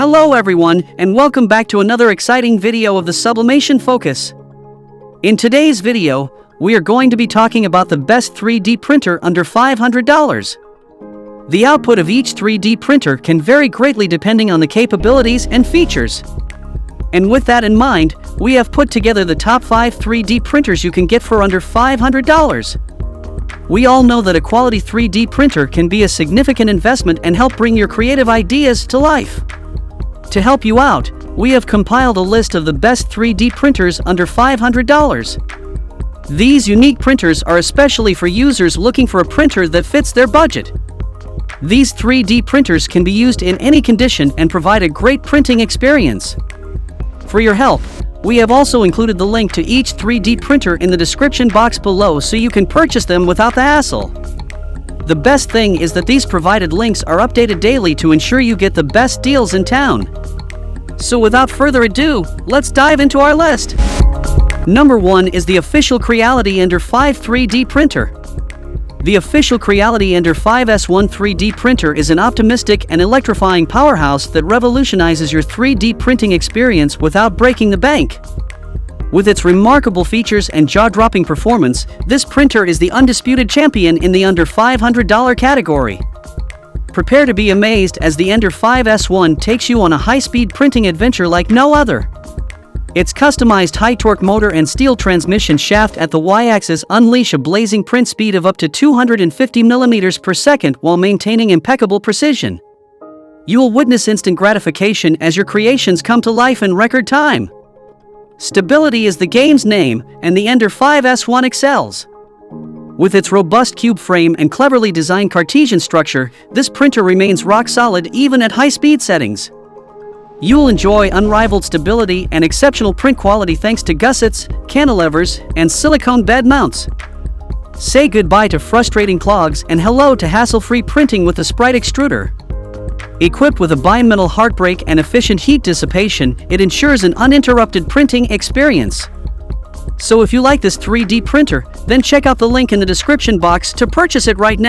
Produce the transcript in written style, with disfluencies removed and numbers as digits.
Hello everyone, and welcome back to another exciting video of the Sublimation Focus. In today's video, we are going to be talking about the best 3D printer under $500. The output of each 3D printer can vary greatly depending on the capabilities and features. And with that in mind, we have put together the top 5 3D printers you can get for under $500. We all know that a quality 3D printer can be a significant investment and help bring your creative ideas to life. To help you out, we have compiled a list of the best 3D printers under $500. These unique printers are especially for users looking for a printer that fits their budget. These 3D printers can be used in any condition and provide a great printing experience. For your help, we have also included the link to each 3D printer in the description box below so you can purchase them without the hassle. The best thing is that these provided links are updated daily to ensure you get the best deals in town. So without further ado, let's dive into our list. Number 1 is the official Creality Ender-5 3D printer. The official Creality Ender-5 S1 3D printer is an optimistic and electrifying powerhouse that revolutionizes your 3D printing experience without breaking the bank. With its remarkable features and jaw-dropping performance, this printer is the undisputed champion in the under $500 category. Prepare to be amazed as the Ender-5 S1 takes you on a high-speed printing adventure like no other. Its customized high-torque motor and steel transmission shaft at the Y-axis unleash a blazing print speed of up to 250 mm per second while maintaining impeccable precision. You will witness instant gratification as your creations come to life in record time. Stability is the game's name, and the Ender-5 S1 excels. With its robust cube frame and cleverly designed Cartesian structure, this printer remains rock solid even at high-speed settings. You'll enjoy unrivaled stability and exceptional print quality thanks to gussets, cantilevers, and silicone bed mounts. Say goodbye to frustrating clogs and hello to hassle-free printing with the Sprite extruder. Equipped with a bimetal heartbreak and efficient heat dissipation, it ensures an uninterrupted printing experience. So if you like this 3D printer, then check out the link in the description box to purchase it right now.